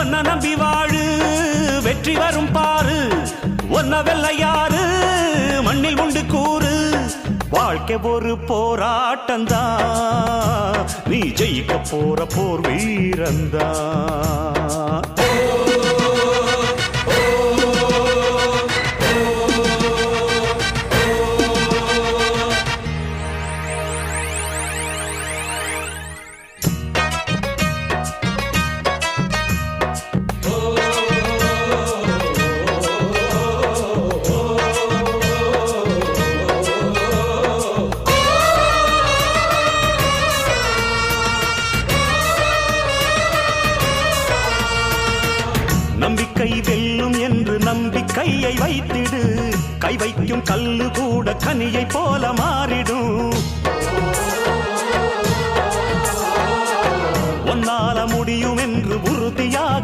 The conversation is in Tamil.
ஒன்ன நம்பி வாழு வெற்றி வரும் பாரு ஒன்ன வெள்ளையாறு மண்ணில் உண்டு கூறு வாழ்க்கை ஒரு போராட்டந்தா நீ ஜெயிக்க போற போர் வீரந்தா நம்பிக்கை வெல்லும் என்று நம்பிக்கையை வைத்திடு கை வைக்கும் கல்லு கூட கனியை போல மாறிடும் ஒன்னால முடியும் என்று உறுதியாக